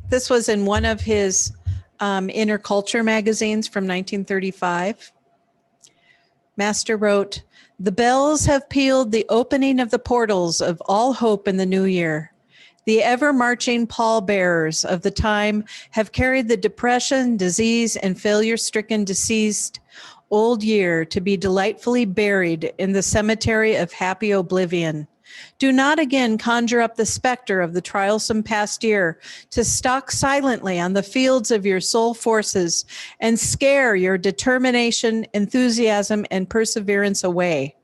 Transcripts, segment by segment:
This was in one of his Inner Culture magazines from 1935. Master wrote, "The bells have pealed the opening of the portals of all hope in the new year. The ever-marching pallbearers of the time have carried the depression, disease, and failure-stricken deceased old year to be delightfully buried in the cemetery of happy oblivion. Do not again conjure up the specter of the trialsome past year to stalk silently on the fields of your soul forces and scare your determination, enthusiasm, and perseverance away.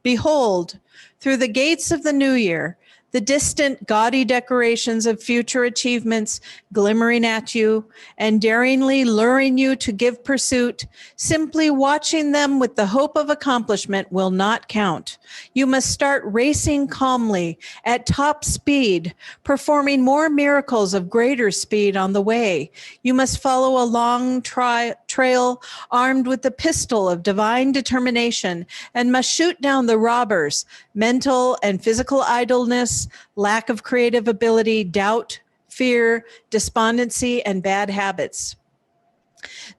Behold, through the gates of the new year, the distant gaudy decorations of future achievements glimmering at you and daringly luring you to give pursuit, simply watching them with the hope of accomplishment will not count. You must start racing calmly at top speed, performing more miracles of greater speed on the way. You must follow a long trail armed with the pistol of divine determination and must shoot down the robbers, mental and physical idleness, lack of creative ability, doubt, fear, despondency, and bad habits.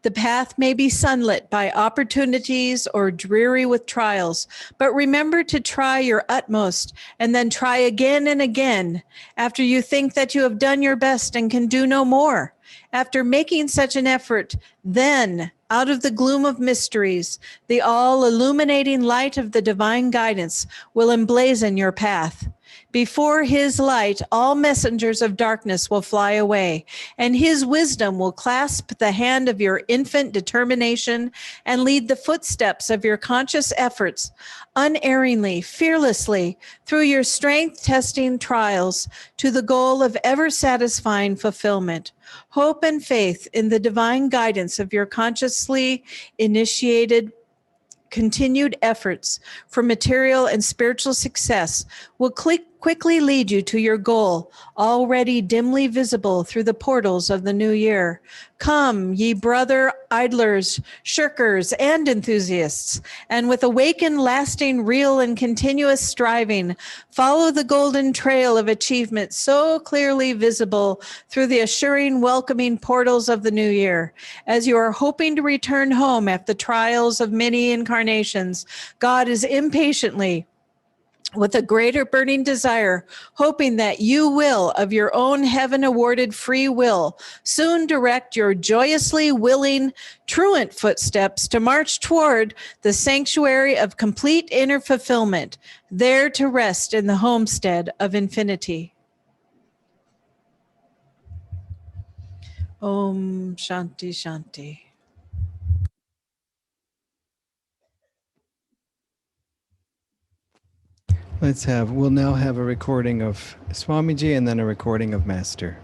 The path may be sunlit by opportunities or dreary with trials, but remember to try your utmost and then try again and again after you think that you have done your best and can do no more. After making such an effort, then, out of the gloom of mysteries, the all-illuminating light of the divine guidance will emblazon your path. Before his light, all messengers of darkness will fly away, and his wisdom will clasp the hand of your infant determination and lead the footsteps of your conscious efforts unerringly, fearlessly, through your strength-testing trials to the goal of ever-satisfying fulfillment. Hope and faith in the divine guidance of your consciously initiated continued efforts for material and spiritual success will quickly lead you to your goal, already dimly visible through the portals of the new year. Come, ye brother idlers, shirkers, and enthusiasts, and with awakened, lasting, real, and continuous striving, follow the golden trail of achievement so clearly visible through the assuring, welcoming portals of the new year. As you are hoping to return home after the trials of many incarnations, God is impatiently, with a greater burning desire, hoping that you will, of your own heaven-awarded free will, soon direct your joyously willing, truant footsteps to march toward the sanctuary of complete inner fulfillment, there to rest in the homestead of infinity. Om Shanti Shanti. We'll now have a recording of Swamiji and then a recording of Master.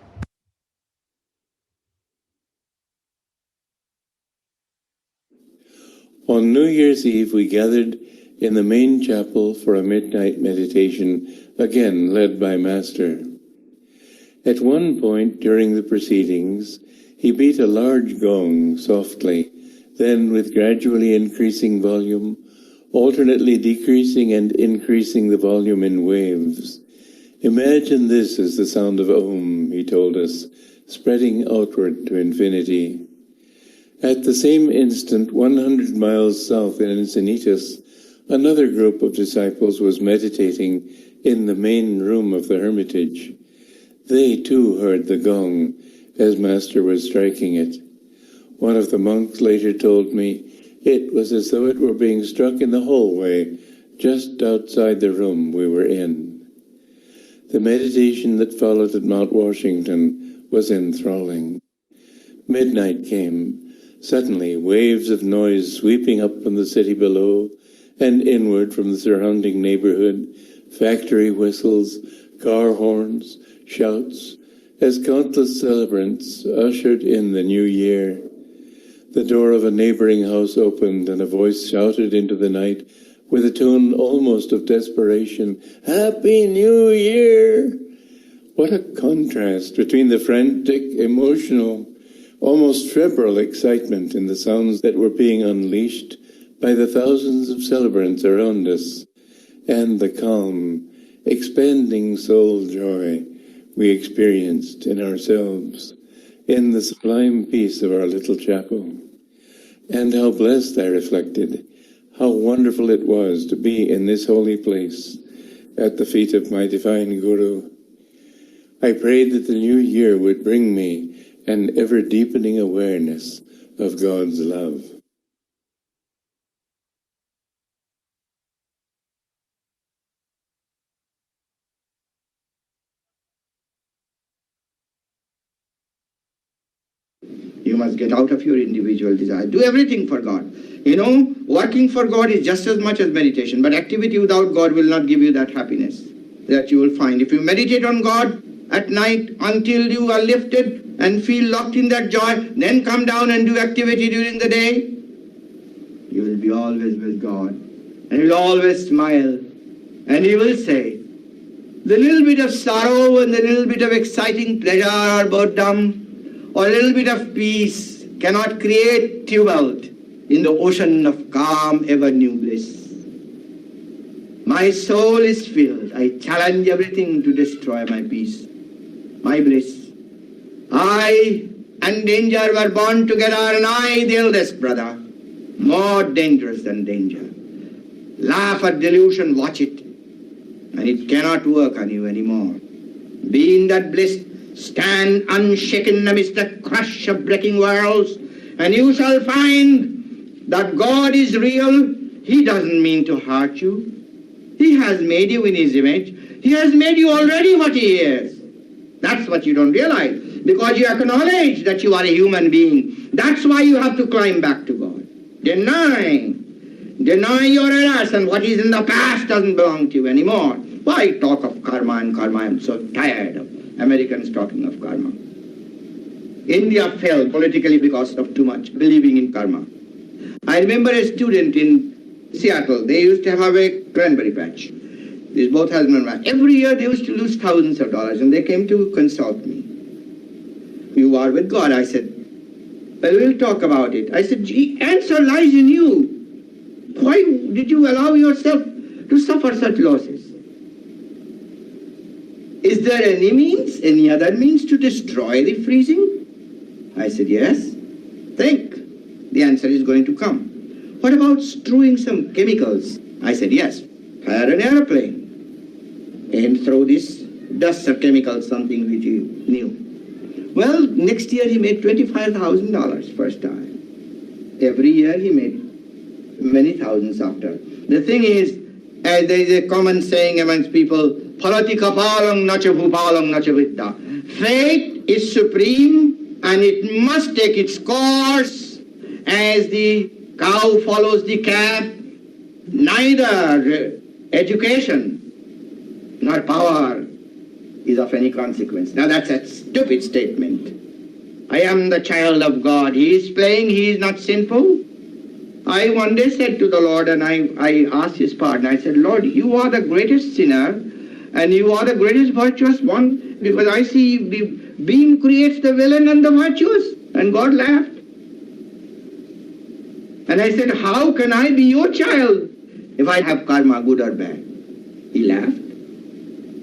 On New Year's Eve, we gathered in the main chapel for a midnight meditation, again led by Master. At one point during the proceedings, he beat a large gong softly, then with gradually increasing volume, alternately decreasing and increasing the volume in waves. Imagine this as the sound of Om, he told us, spreading outward to infinity. At the same instant, 100 miles south in Encinitas, another group of disciples was meditating in the main room of the hermitage. They too heard the gong as Master was striking it. One of the monks later told me it was as though it were being struck in the hallway just outside the room we were in. The meditation that followed at Mount Washington was enthralling. Midnight came. Suddenly, waves of noise sweeping up from the city below and inward from the surrounding neighborhood, factory whistles, car horns, shouts, as countless celebrants ushered in the new year. The door of a neighboring house opened and a voice shouted into the night with a tone almost of desperation, "Happy New Year!" What a contrast between the frantic, emotional, almost febrile excitement in the sounds that were being unleashed by the thousands of celebrants around us, and the calm, expanding soul joy we experienced in ourselves in the sublime peace of our little chapel. And how blessed I reflected, how wonderful it was to be in this holy place at the feet of my divine Guru. I prayed that the new year would bring me an ever-deepening awareness of God's love. You must get out of your individual desire. Do everything for God. You know, working for God is just as much as meditation, but activity without God will not give you that happiness that you will find. If you meditate on God at night until you are lifted and feel locked in that joy, then come down and do activity during the day, you will be always with God. And you will always smile. And you will say, the little bit of sorrow and the little bit of exciting pleasure or boredom or a little bit of peace cannot create tumult in the ocean of calm, ever-new bliss. My soul is filled. I challenge everything to destroy my peace, my bliss. I and danger were born together, and I, the eldest brother, more dangerous than danger. Laugh at delusion, watch it, and it cannot work on you anymore. Be in that bliss. Stand unshaken amidst the crush of breaking worlds, and you shall find that God is real. He doesn't mean to hurt you. He has made you in His image. He has made you already what He is. That's what you don't realize, because you acknowledge that you are a human being. That's why you have to climb back to God. Deny your errors, and what is in the past doesn't belong to you anymore. Why talk of karma and karma? I'm so tired of Americans talking of karma. India fell politically because of too much believing in karma. I remember a student in Seattle. They used to have a cranberry patch. These both husband and wife. Every year they used to lose thousands of dollars, and they came to consult me. You are with God. I said, well, we'll talk about it. I said, the answer lies in you. Why did you allow yourself to suffer such losses? Is there any other means to destroy the freezing? I said, yes. Think. The answer is going to come. What about strewing some chemicals? I said, yes. Fire an airplane and throw this dust of chemicals, something which he knew. Well, next year he made $25,000 first time. Every year he made many thousands after. The thing is, there is a common saying amongst people, Phalatika palang nacha bhupalang nacha vidya. Fate is supreme, and it must take its course as the cow follows the calf. Neither education nor power is of any consequence. Now that's a stupid statement. I am the child of God. He is playing, he is not sinful. I one day said to the Lord, and I asked his pardon, I said, Lord, you are the greatest sinner, and you are the greatest virtuous one, because I see the being creates the villain and the virtuous. And God laughed. And I said, how can I be your child if I have karma, good or bad? He laughed.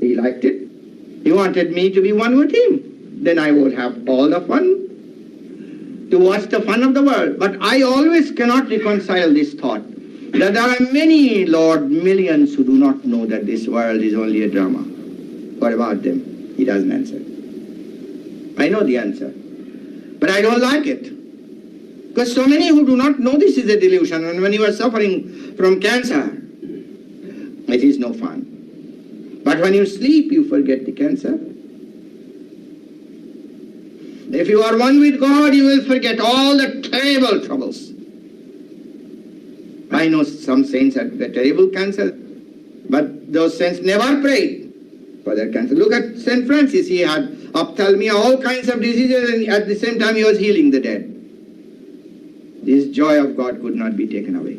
He liked it. He wanted me to be one with him. Then I would have all the fun, to watch the fun of the world. But I always cannot reconcile this thought, that there are many, Lord, millions who do not know that this world is only a drama. What about them? He doesn't answer. I know the answer, but I don't like it. Because so many who do not know this is a delusion, and when you are suffering from cancer, it is no fun. But when you sleep, you forget the cancer. If you are one with God, you will forget all the terrible troubles. I know some saints had a terrible cancer, but those saints never prayed for their cancer. Look at St. Francis. He had ophthalmia, all kinds of diseases, and at the same time he was healing the dead. This joy of God could not be taken away.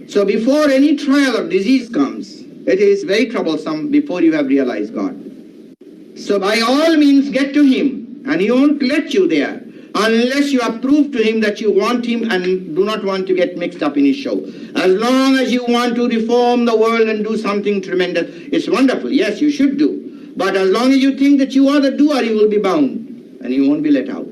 So before any trial or disease comes, it is very troublesome before you have realized God. So by all means get to him, and he won't let you there unless you have proved to him that you want him and do not want to get mixed up in his show. As long as you want to reform the world and do something tremendous, it's wonderful. Yes, you should do. But as long as you think that you are the doer, you will be bound and you won't be let out.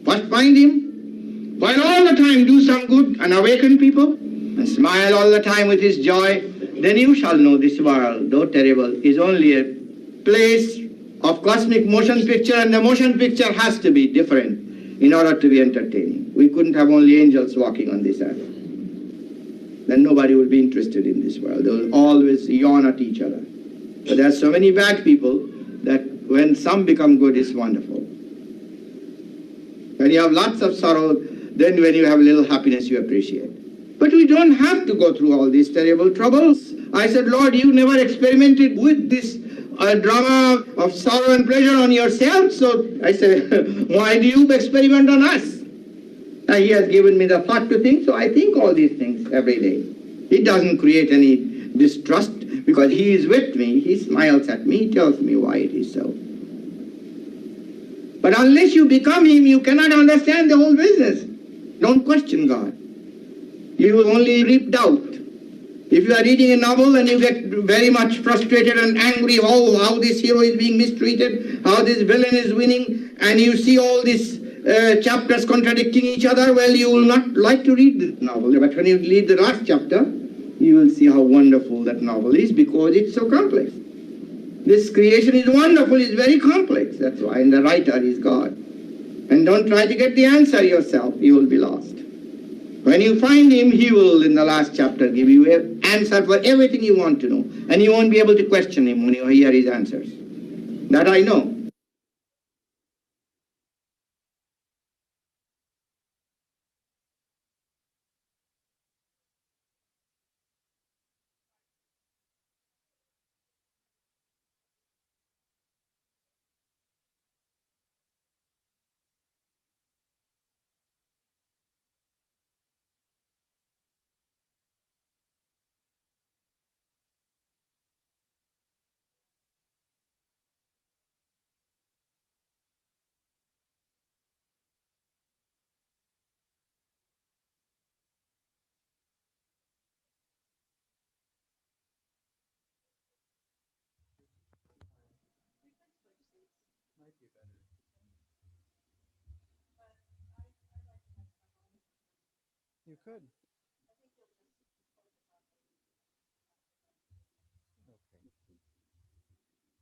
First find him, while all the time do some good and awaken people, and smile all the time with his joy, then you shall know this world, though terrible, is only a place of cosmic motion picture, and the motion picture has to be different in order to be entertaining. We couldn't have only angels walking on this earth. Then nobody would be interested in this world. They will always yawn at each other. But there are so many bad people that when some become good, it's wonderful. When you have lots of sorrow, then when you have a little happiness, you appreciate. But we don't have to go through all these terrible troubles. I said, Lord, you never experimented with this drama of sorrow and pleasure on yourself. So I said, why do you experiment on us? And he has given me the thought to think, so I think all these things every day. It doesn't create any distrust because he is with me. He smiles at me, tells me why it is so. But unless you become him, you cannot understand the whole business. Don't question God. You will only reap doubt. If you are reading a novel and you get very much frustrated and angry how this hero is being mistreated, how this villain is winning, and you see all these chapters contradicting each other, well, you will not like to read the novel. But when you read the last chapter, you will see how wonderful that novel is because it's so complex. This creation is wonderful, it's very complex. That's why, and the writer is God. And don't try to get the answer yourself, you will be lost. When you find him, he will, in the last chapter, give you an answer for everything you want to know. And you won't be able to question him when you hear his answers. That I know. You could. Okay.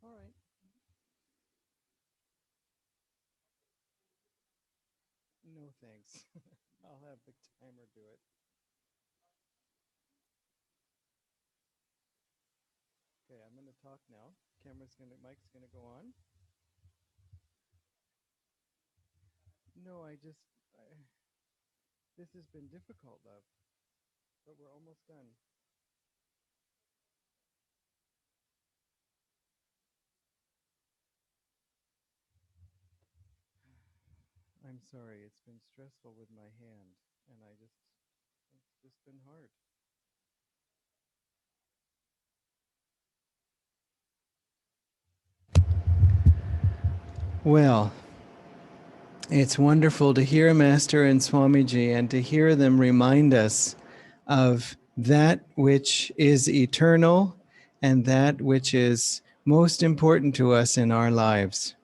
All right. No thanks. I'll have the timer do it. Okay, I'm going to talk now. Mic's going to go on. No, this has been difficult, love, but we're almost done. I'm sorry, it's been stressful with my hand, and it's just been hard. Well, it's wonderful to hear Master and Swamiji and to hear them remind us of that which is eternal and that which is most important to us in our lives.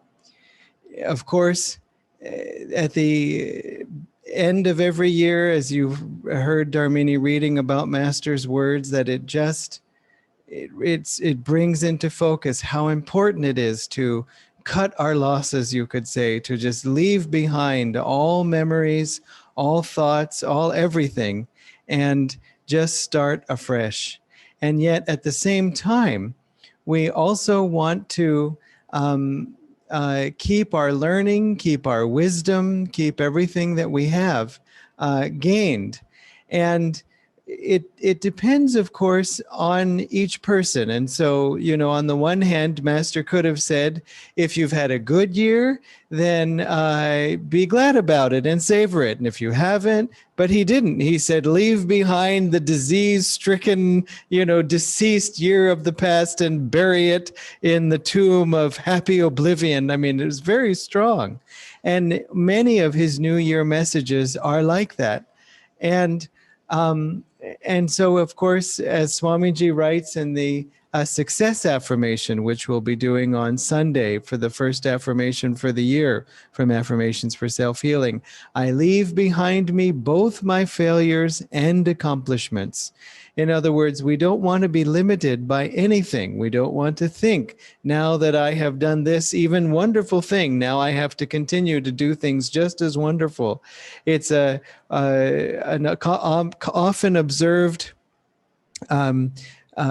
Of course, at the end of every year, as you've heard Dharmini reading about Master's words, that it brings into focus how important it is to cut our losses, you could say, to just leave behind all memories, all thoughts, all everything, and just start afresh. And yet at the same time, we also want to keep our learning, keep our wisdom, keep everything that we have gained. And it depends, of course, on each person. And so, on the one hand, Master could have said, if you've had a good year, then be glad about it and savor it. And if you haven't, but he didn't. He said, leave behind the disease-stricken, deceased year of the past and bury it in the tomb of happy oblivion. I mean, it was very strong. And many of his New Year messages are like that. And so, of course, as Swamiji writes in the a success affirmation, which we'll be doing on Sunday for the first affirmation for the year from Affirmations for Self-Healing. I leave behind me both my failures and accomplishments. In other words, we don't want to be limited by anything. We don't want to think, now that I have done this even wonderful thing, now I have to continue to do things just as wonderful. It's an often observed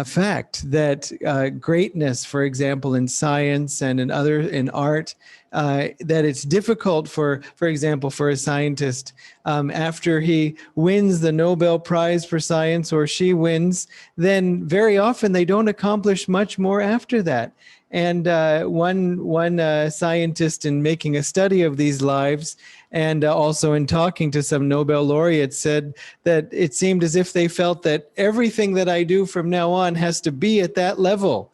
fact that greatness, for example, in science and in art, that it's difficult for example, for a scientist, after he wins the Nobel Prize for science, or she wins, then very often they don't accomplish much more after that. And one scientist, in making a study of these lives, and also in talking to some Nobel laureates, said that it seemed as if they felt that everything that I do from now on has to be at that level.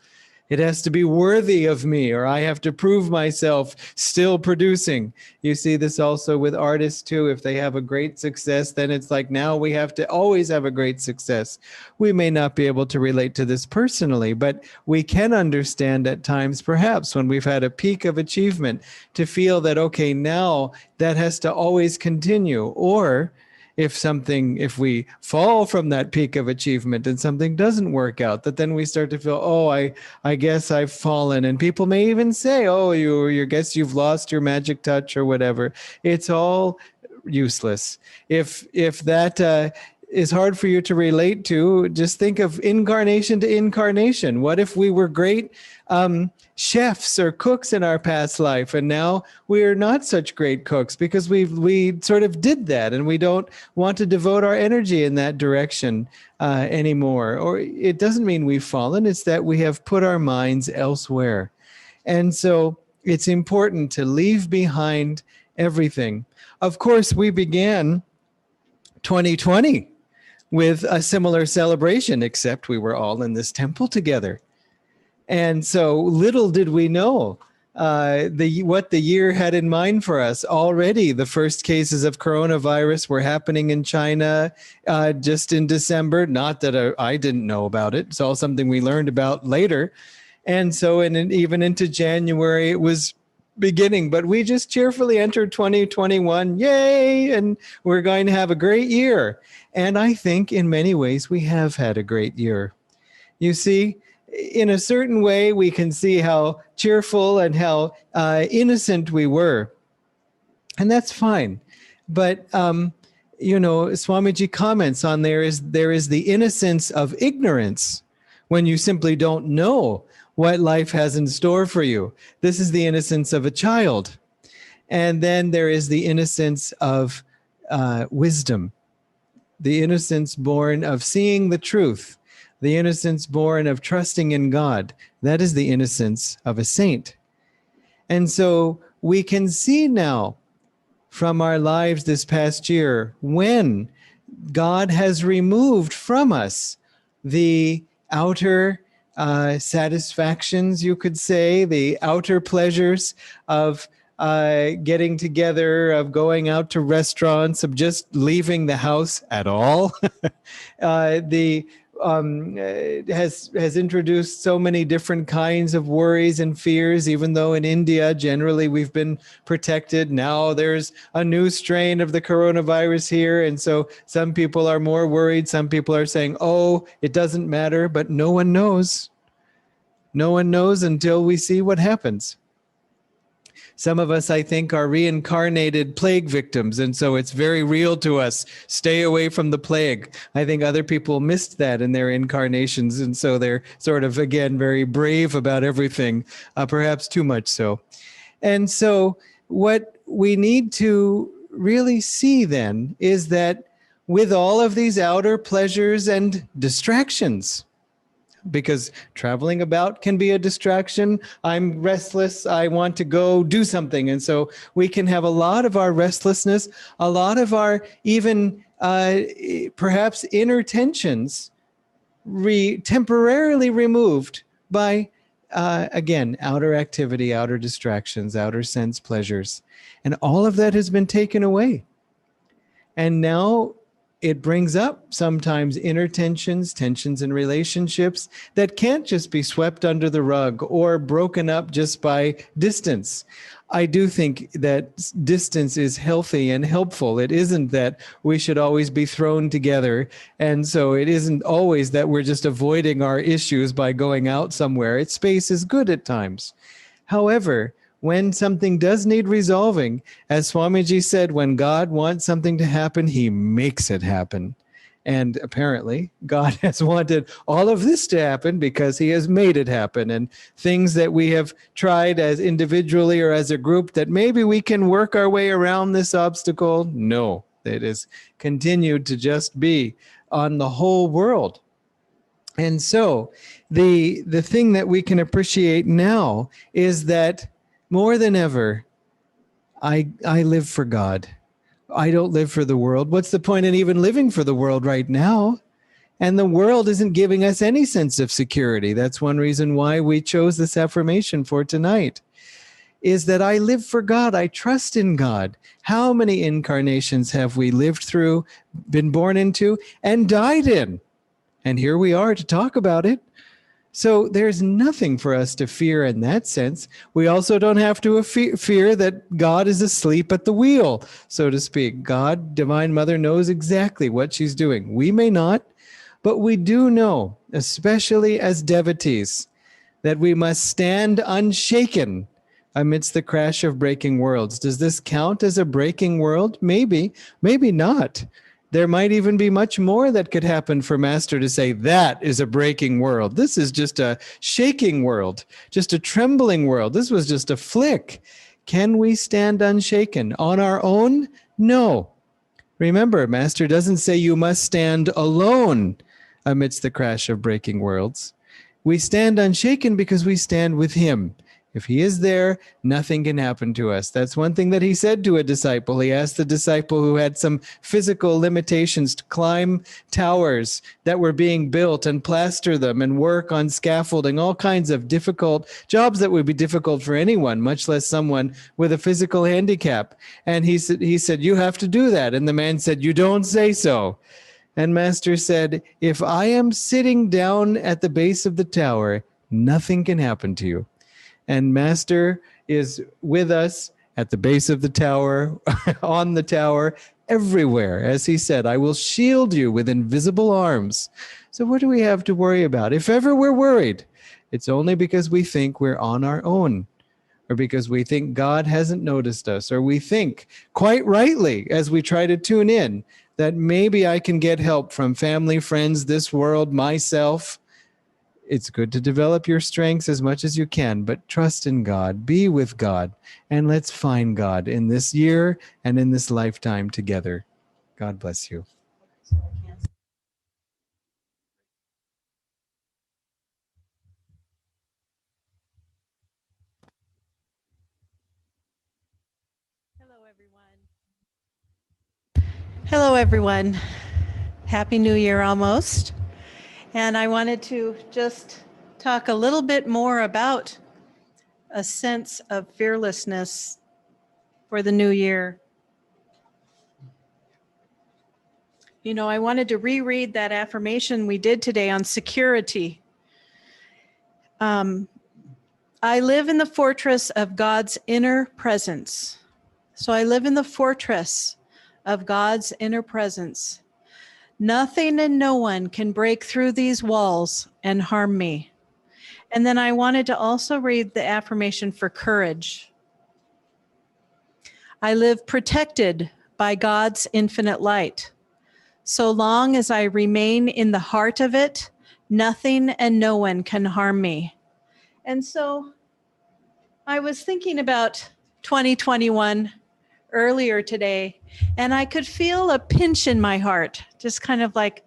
It has to be worthy of me, or I have to prove myself still producing. You see this also with artists too. If they have a great success, then it's like, now we have to always have a great success. We may not be able to relate to this personally, but we can understand at times, perhaps when we've had a peak of achievement, to feel that, okay, now that has to always continue. Or if we fall from that peak of achievement and something doesn't work out, that then we start to feel, oh, I guess I've fallen. And people may even say, oh, you guess you've lost your magic touch or whatever. It's all useless. If that is hard for you to relate to, just think of incarnation to incarnation. What if we were great chefs or cooks in our past life, and now we are not such great cooks because we sort of did that, and we don't want to devote our energy in that direction anymore? Or it doesn't mean we've fallen, it's that we have put our minds elsewhere. And so it's important to leave behind everything. Of course, we began 2020 with a similar celebration, except we were all in this temple together. And so little did we know what the year had in mind for us. Already the first cases of coronavirus were happening in China just in December. Not that I didn't know about it. It's all something we learned about later. And so even into January, it was beginning, but we just cheerfully entered 2021. Yay! And we're going to have a great year. And I think in many ways we have had a great year. You see, in a certain way, we can see how cheerful and how innocent we were. And that's fine. But, Swamiji comments on there is the innocence of ignorance, when you simply don't know what life has in store for you. This is the innocence of a child. And then there is the innocence of wisdom, the innocence born of seeing the truth, the innocence born of trusting in God. That is the innocence of a saint. And so we can see now from our lives this past year, when God has removed from us the outer satisfactions, you could say, the outer pleasures of getting together, of going out to restaurants, of just leaving the house at all. Has introduced so many different kinds of worries and fears, even though in India, generally, we've been protected. Now there's a new strain of the coronavirus here. And so some people are more worried. Some people are saying, oh, it doesn't matter, but no one knows. No one knows until we see what happens. Some of us, I think, are reincarnated plague victims, and so it's very real to us. Stay away from the plague. I think other people missed that in their incarnations, and so they're sort of, again, very brave about everything, perhaps too much so. And so what we need to really see then is that with all of these outer pleasures and distractions, because traveling about can be a distraction. I'm restless. I want to go do something. And so we can have a lot of our restlessness, a lot of our even perhaps inner tensions temporarily removed by, again, outer activity, outer distractions, outer sense pleasures. And all of that has been taken away. And now it brings up sometimes inner tensions, tensions in relationships that can't just be swept under the rug or broken up just by distance. I do think that distance is healthy and helpful. It isn't that we should always be thrown together. And so it isn't always that we're just avoiding our issues by going out somewhere. Space is good at times. However, when something does need resolving, as Swamiji said, when God wants something to happen, he makes it happen. And apparently, God has wanted all of this to happen because he has made it happen. And things that we have tried as individually or as a group that maybe we can work our way around this obstacle, no, it has continued to just be on the whole world. And so the thing that we can appreciate now is that more than ever, I live for God. I don't live for the world. What's the point in even living for the world right now? And the world isn't giving us any sense of security. That's one reason why we chose this affirmation for tonight, is that I live for God. I trust in God. How many incarnations have we lived through, been born into, and died in? And here we are to talk about it. So there's nothing for us to fear in that sense. We also don't have to fear that God is asleep at the wheel, so to speak. God, Divine Mother, knows exactly what she's doing. We may not, but we do know, especially as devotees, that we must stand unshaken amidst the crash of breaking worlds. Does this count as a breaking world? Maybe, maybe not. There might even be much more that could happen for Master to say, that is a breaking world. This is just a shaking world, just a trembling world. This was just a flick. Can we stand unshaken on our own? No. Remember, Master doesn't say you must stand alone amidst the crash of breaking worlds. We stand unshaken because we stand with him. If he is there, nothing can happen to us. That's one thing that he said to a disciple. He asked the disciple who had some physical limitations to climb towers that were being built and plaster them and work on scaffolding, all kinds of difficult jobs that would be difficult for anyone, much less someone with a physical handicap. And he said, you have to do that. And the man said, you don't say so. And Master said, if I am sitting down at the base of the tower, nothing can happen to you. And Master is with us at the base of the tower, on the tower, everywhere. As he said, I will shield you with invisible arms. So what do we have to worry about? If ever we're worried, it's only because we think we're on our own, or because we think God hasn't noticed us, or we think, quite rightly, as we try to tune in, that maybe I can get help from family, friends, this world, myself. It's good to develop your strengths as much as you can, but trust in God, be with God, and let's find God in this year and in this lifetime together. God bless you. Hello, everyone. Hello, everyone. Happy New Year almost. And I wanted to just talk a little bit more about a sense of fearlessness for the new year. You know, I wanted to reread that affirmation we did today on security. I live in the fortress of God's inner presence. So I live in the fortress of God's inner presence. Nothing and no one can break through these walls and harm me. And then I wanted to also read the affirmation for courage. I live protected by God's infinite light. So long as I remain in the heart of it, nothing and no one can harm me. And so I was thinking about 2021 earlier today, and I could feel a pinch in my heart, just kind of like,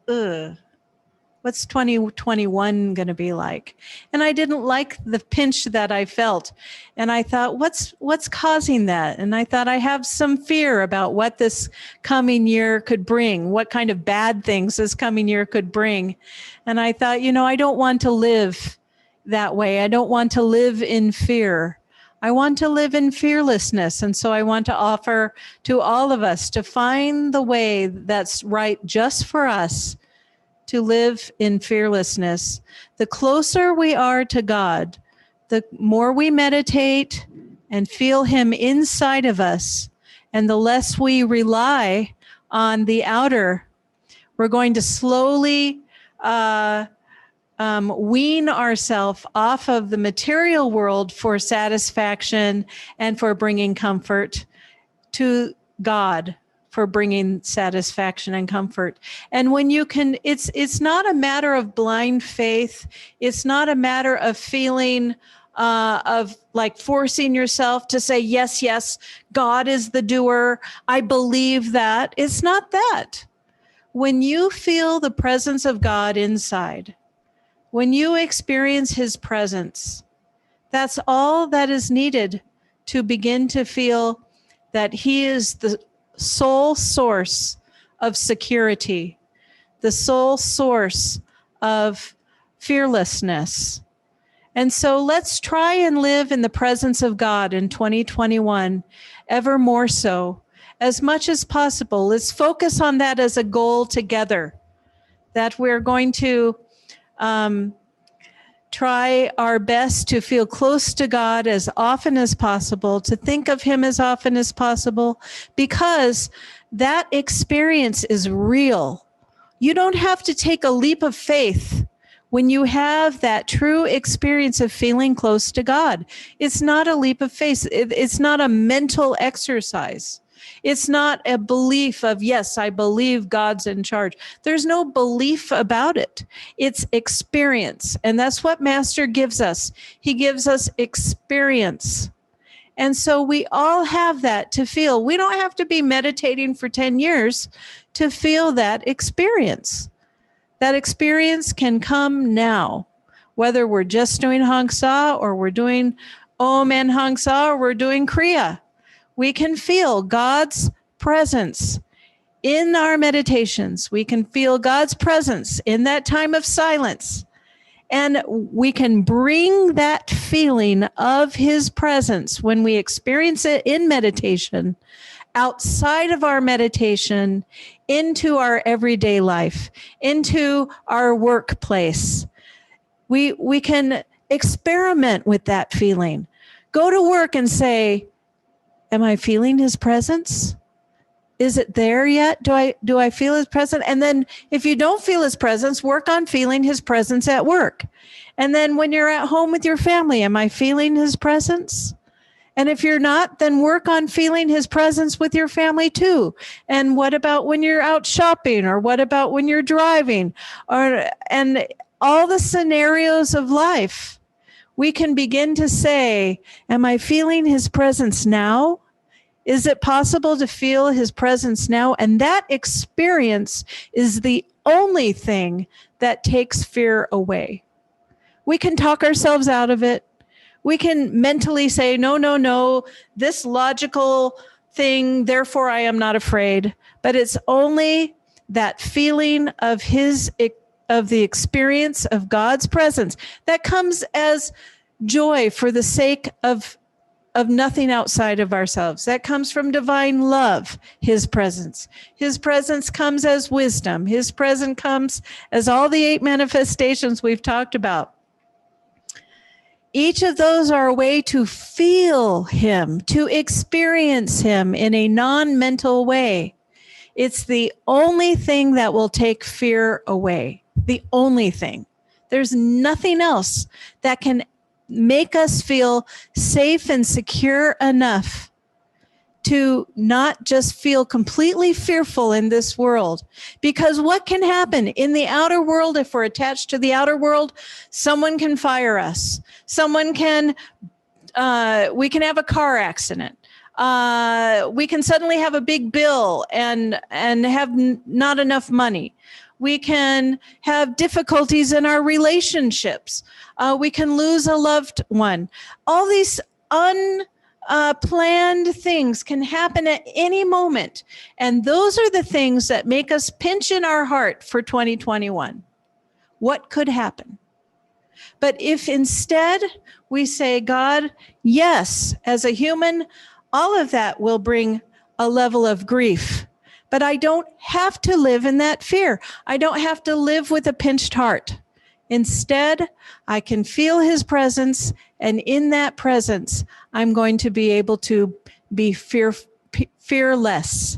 what's 2021 going to be like? And I didn't like the pinch that I felt. And I thought, what's causing that? And I thought, I have some fear about what this coming year could bring, what kind of bad things this coming year could bring. And I thought, I don't want to live that way. I don't want to live in fear. I want to live in fearlessness. And so I want to offer to all of us to find the way that's right just for us to live in fearlessness. The closer we are to God, the more we meditate and feel Him inside of us, and the less we rely on the outer, we're going to slowly wean ourselves off of the material world for satisfaction and for bringing comfort, to God for bringing satisfaction and comfort. And when you can, it's not a matter of blind faith. It's not a matter of feeling of like forcing yourself to say, yes, yes, God is the doer. I believe that. It's not that. When you feel the presence of God inside, when you experience His presence, that's all that is needed to begin to feel that He is the sole source of security, the sole source of fearlessness. And so let's try and live in the presence of God in 2021, ever more so, as much as possible. Let's focus on that as a goal together, that we're going to try our best to feel close to God as often as possible, to think of Him as often as possible, because that experience is real. You don't have to take a leap of faith when you have that true experience of feeling close to God. It's not a leap of faith. It's not a mental exercise. It's not a belief of, yes, I believe God's in charge. There's no belief about it. It's experience. And that's what Master gives us. He gives us experience. And so we all have that to feel. We don't have to be meditating for 10 years to feel that experience. That experience can come now, whether we're just doing Hong Sa or we're doing Om and Hong Sa or we're doing Kriya. We can feel God's presence in our meditations. We can feel God's presence in that time of silence. And we can bring that feeling of His presence when we experience it in meditation, outside of our meditation, into our everyday life, into our workplace. We can experiment with that feeling. Go to work and say, am I feeling His presence? Is it there yet? Do I feel His presence? And then if you don't feel His presence, work on feeling His presence at work. And then when you're at home with your family, am I feeling His presence? And if you're not, then work on feeling His presence with your family too. And what about when you're out shopping? Or what about when you're driving? And all the scenarios of life, we can begin to say, am I feeling His presence now? Is it possible to feel His presence now? And that experience is the only thing that takes fear away. We can talk ourselves out of it. We can mentally say, no, this logical thing, therefore I am not afraid. But it's only that feeling of the experience of God's presence that comes as joy for the sake of nothing outside of ourselves. That comes from divine love, His presence. His presence comes as wisdom. His presence comes as all the 8 manifestations we've talked about. Each of those are a way to feel Him, to experience Him in a non-mental way. It's the only thing that will take fear away. The only thing. There's nothing else that can make us feel safe and secure enough to not just feel completely fearful in this world. Because what can happen in the outer world, if we're attached to the outer world, someone can fire us. We can have a car accident. We can suddenly have a big bill and have not enough money. We can have difficulties in our relationships. We can lose a loved one. All these unplanned things can happen at any moment. And those are the things that make us pinch in our heart for 2021. What could happen? But if instead we say, God, yes, as a human, all of that will bring a level of grief. But I don't have to live in that fear. I don't have to live with a pinched heart. Instead, I can feel his presence, and in that presence, I'm going to be able to be fearless.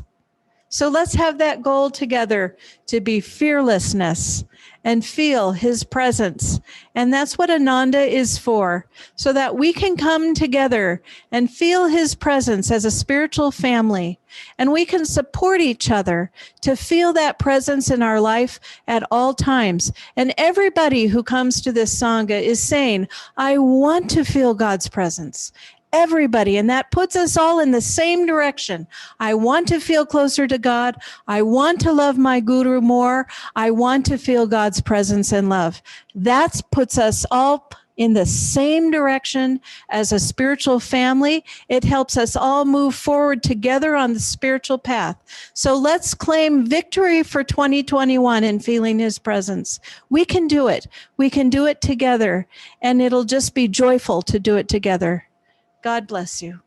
So let's have that goal together, to be fearlessness and feel his presence. And that's what Ananda is for, so that we can come together and feel his presence as a spiritual family. And we can support each other to feel that presence in our life at all times. And everybody who comes to this Sangha is saying, I want to feel God's presence. Everybody, and that puts us all in the same direction. I want to feel closer to God. I want to love my guru more. I want to feel God's presence and love. That puts us all in the same direction as a spiritual family. It helps us all move forward together on the spiritual path. So let's claim victory for 2021 in feeling his presence. We can do it. We can do it together, and it'll just be joyful to do it together. God bless you.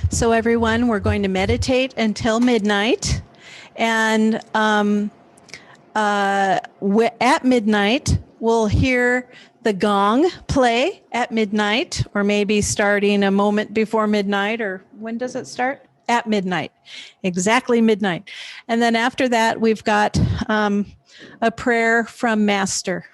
So everyone, we're going to meditate until midnight. And at midnight, we'll hear the gong play at midnight, or maybe starting a moment before midnight, or when does it start? At midnight, exactly midnight. And then after that, we've got a prayer from Master.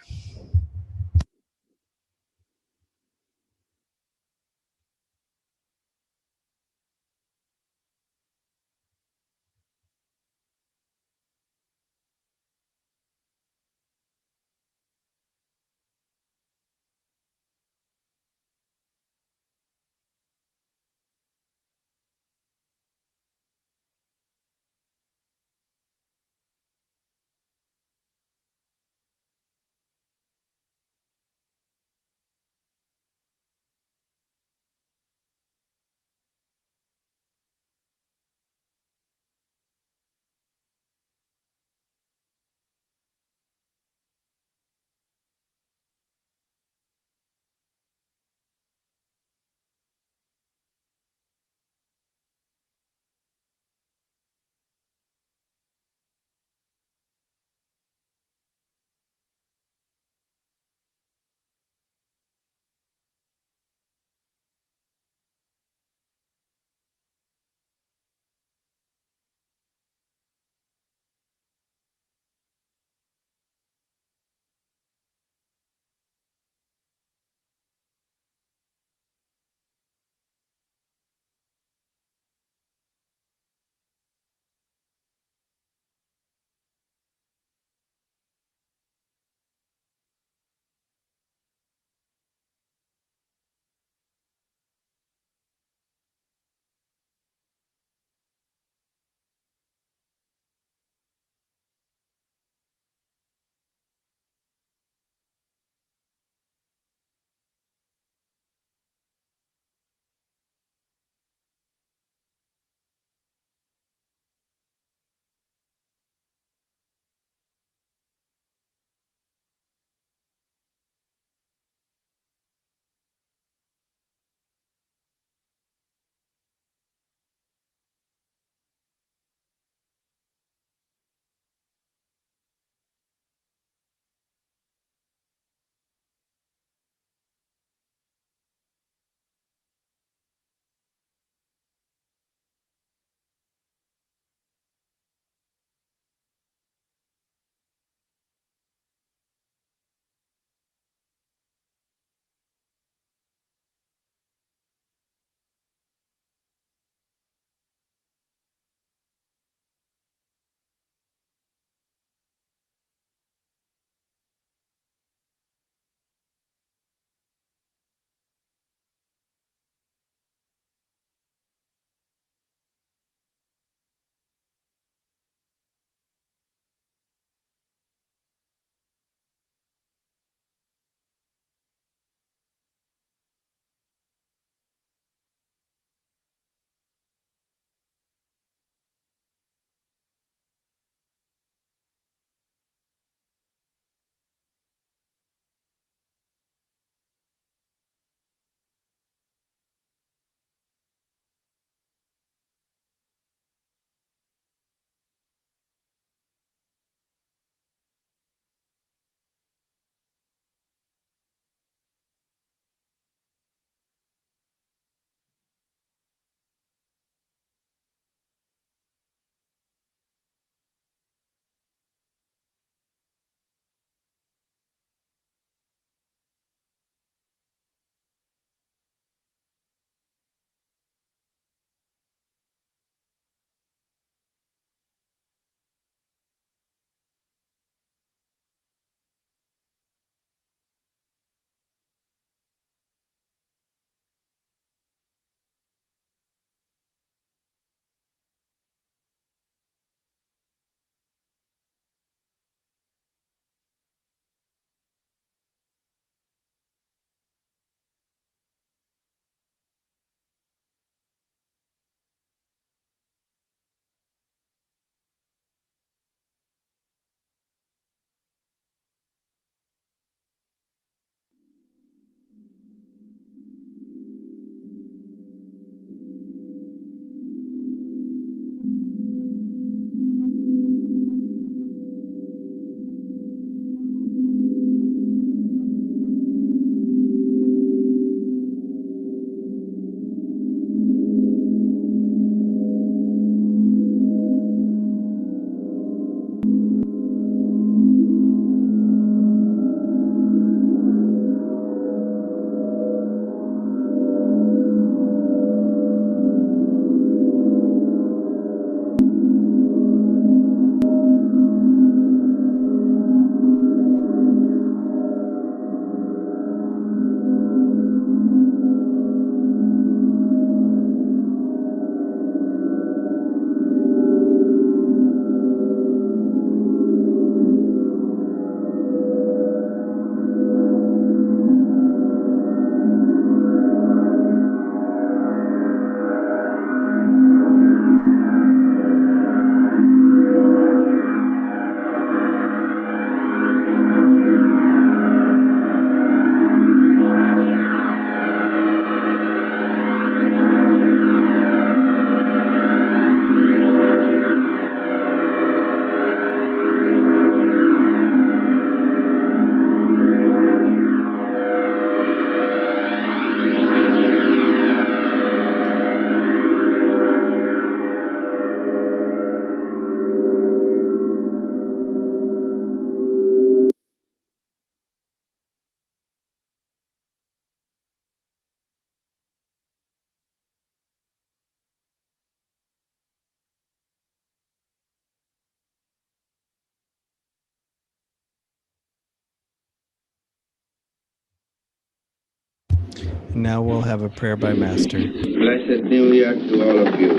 Now we'll have a prayer by Master. Blessed New Year to all of you.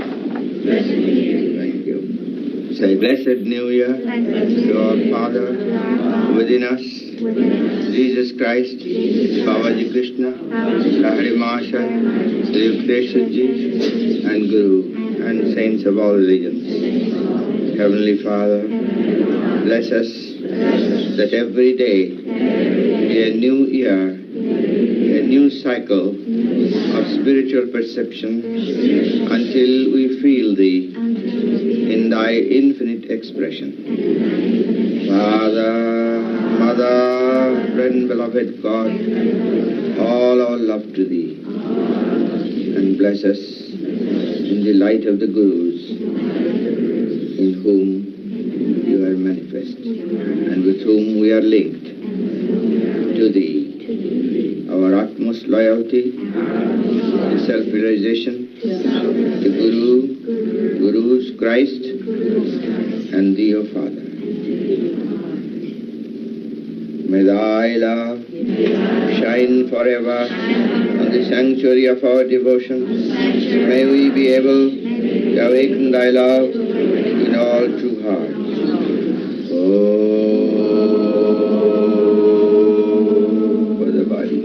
Blessed New Year. Thank you. Say, Blessed New Year to our Father within us, Jesus Christ, Babaji Krishna, Lahari Mahasaya, Yukteswarji, and Guru, and saints of all religions. Heavenly Father, bless us that every day be a new year, a new cycle of spiritual perception until we feel Thee in Thy infinite expression. Father, Mother, friend, beloved God, all our love to Thee, and bless us in the light of the Gurus in whom You are manifest and with whom we are linked to Thee. Our utmost loyalty, the self-realization, the Guru, Gurus, Christ, and Thee, O Father. May Thy love shine forever on the sanctuary of our devotion. May we be able to awaken Thy love in all true hearts. For the body.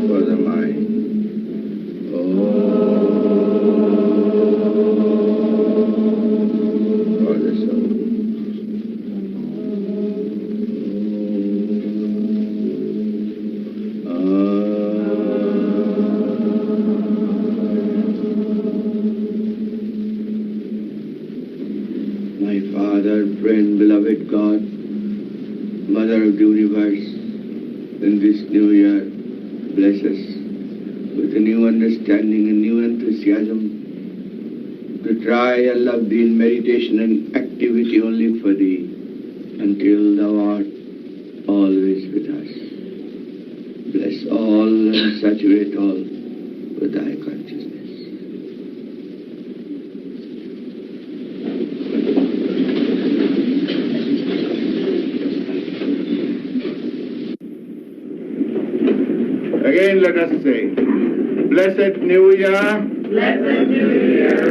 For the mind. For the soul. My Father, friend, beloved God, Mother of the universe, in this new year, bless us with a new understanding and new enthusiasm to try and love Thee in meditation and activity only for Thee, until Thou art always with us. Bless all and saturate all with Thy consciousness. Again, let us say, Blessed New Year, Blessed New Year,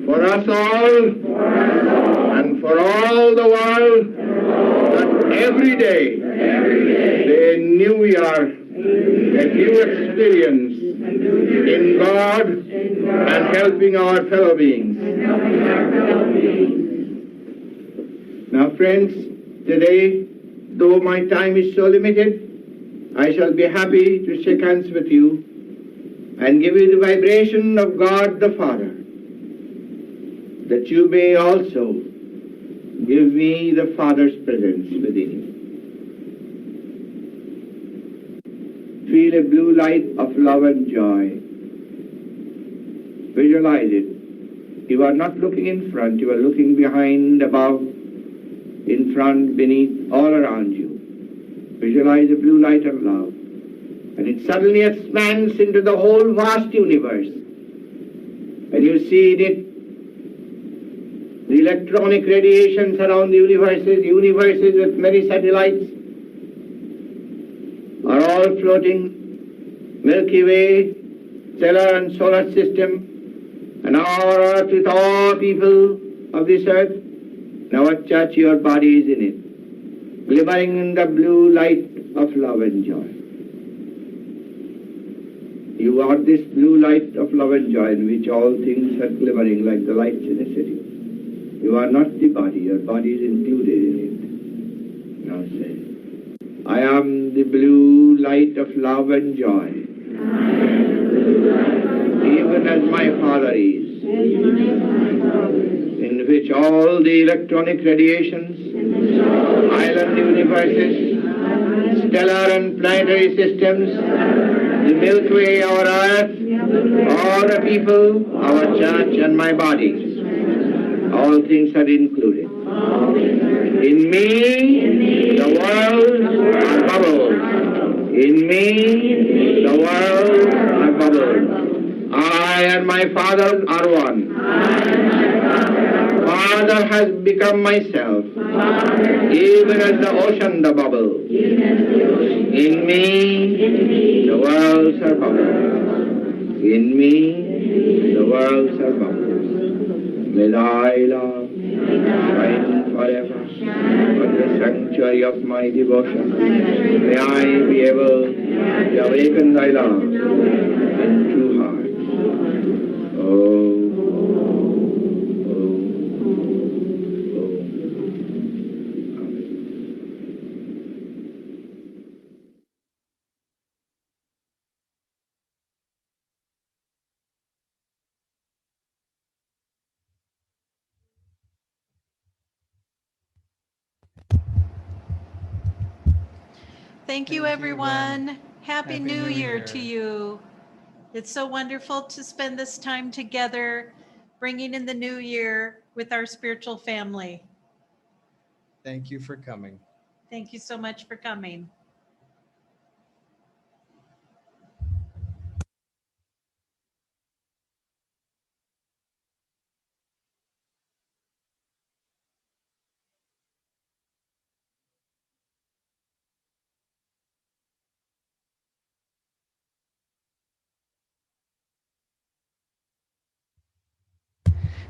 for us all, and for all the world, that every day be a new year, a new experience in God and helping our fellow beings. Now, friends, today, though my time is so limited, I shall be happy to shake hands with you and give you the vibration of God the Father, that you may also give me the Father's presence within you. Feel a blue light of love and joy. Visualize it. You are not looking in front, you are looking behind, above, in front, beneath, all around you. Visualize a blue light of love. And it suddenly expands into the whole vast universe. And you see in it the electronic radiations around the universes with many satellites are all floating, Milky Way, stellar and solar system, and our earth with all people of this earth. Now at church your body is in it, glimmering in the blue light of love and joy. You are this blue light of love and joy in which all things are glimmering like the lights in a city. You are not the body, your body is included in it. Now say, I am the blue light of love and joy, even as my Father is, in which all the electronic radiations, island universes, stellar and planetary systems, the Milky Way, our earth, all the people, our church and my body, all things are included. In me, the world are bubbles. In me, the world are bubbles. I and my Father are one. Father has become myself, even as the ocean the bubble. In me, the worlds are bubbles. In me, the worlds are bubbles. May thy love shine forever on the sanctuary of my devotion. May I be able to awaken thy love in true heart. Oh. Thank you, everyone. Happy New Year to you. It's so wonderful to spend this time together, bringing in the new year with our spiritual family. Thank you for coming. Thank you so much for coming.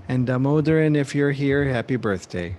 And Damodaran, if you're here, happy birthday.